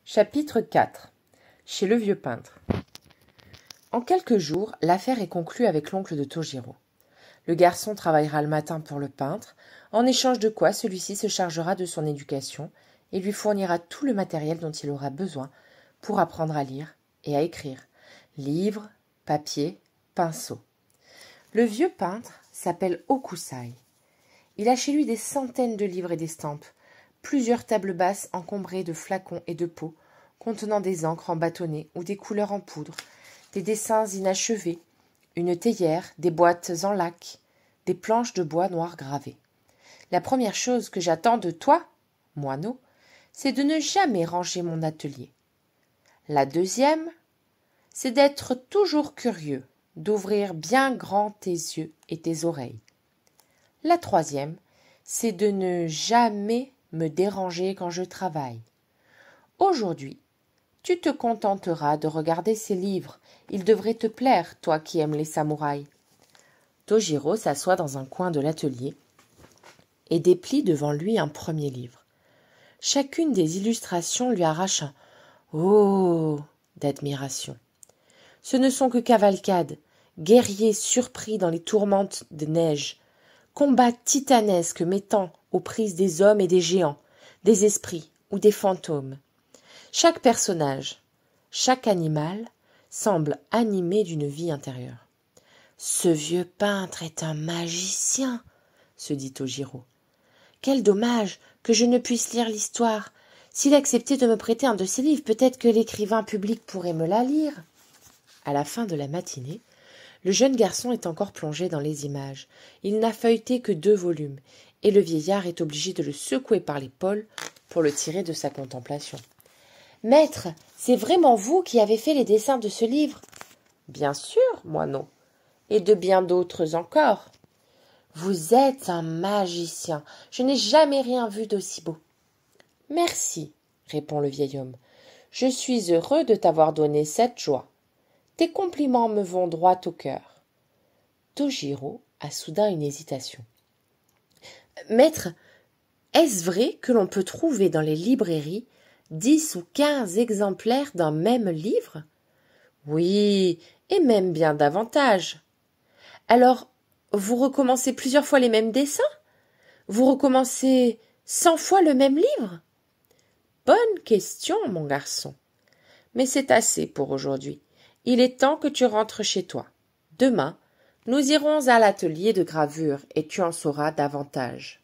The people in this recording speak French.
Chapitre 4. Chez le vieux peintre. En quelques jours, l'affaire est conclue avec l'oncle de Tōjiro. Le garçon travaillera le matin pour le peintre, en échange de quoi celui-ci se chargera de son éducation et lui fournira tout le matériel dont il aura besoin pour apprendre à lire et à écrire. Livres, papier, pinceaux. Le vieux peintre s'appelle Hokusai. Il a chez lui des centaines de livres et d'estampes, plusieurs tables basses encombrées de flacons et de pots contenant des encres en bâtonnets ou des couleurs en poudre, des dessins inachevés, une théière, des boîtes en laque, des planches de bois noir gravées. La première chose que j'attends de toi, moineau, c'est de ne jamais ranger mon atelier. La deuxième, c'est d'être toujours curieux, d'ouvrir bien grand tes yeux et tes oreilles. La troisième, c'est de ne jamais me déranger quand je travaille. Aujourd'hui, tu te contenteras de regarder ces livres. Ils devraient te plaire, toi qui aimes les samouraïs. Tōjiro s'assoit dans un coin de l'atelier et déplie devant lui un premier livre. Chacune des illustrations lui arrache un « Oh » d'admiration. Ce ne sont que cavalcades, guerriers surpris dans les tourmentes des neiges, combats titanesques mettant aux prises des hommes et des géants, des esprits ou des fantômes. Chaque personnage, chaque animal semble animé d'une vie intérieure. « Ce vieux peintre est un magicien !» se dit Tōjiro. « Quel dommage que je ne puisse lire l'histoire. S'il acceptait de me prêter un de ses livres, peut-être que l'écrivain public pourrait me la lire. » À la fin de la matinée, le jeune garçon est encore plongé dans les images. Il n'a feuilleté que 2 volumes, et le vieillard est obligé de le secouer par l'épaule pour le tirer de sa contemplation. « Maître, c'est vraiment vous qui avez fait les dessins de ce livre ?»« Bien sûr, moineau, et de bien d'autres encore. »« Vous êtes un magicien, je n'ai jamais rien vu d'aussi beau. »« Merci, » répond le vieil homme, « je suis heureux de t'avoir donné cette joie. Tes compliments me vont droit au cœur. » Tōjiro a soudain une hésitation. « Maître, est-ce vrai que l'on peut trouver dans les librairies 10 ou 15 exemplaires d'un même livre ? » ?»« Oui, et même bien davantage. »« Alors, vous recommencez plusieurs fois les mêmes dessins ? Vous recommencez 100 fois le même livre ? » ?»« Bonne question, mon garçon. Mais c'est assez pour aujourd'hui. Il est temps que tu rentres chez toi. Demain, nous irons à l'atelier de gravure et tu en sauras davantage. »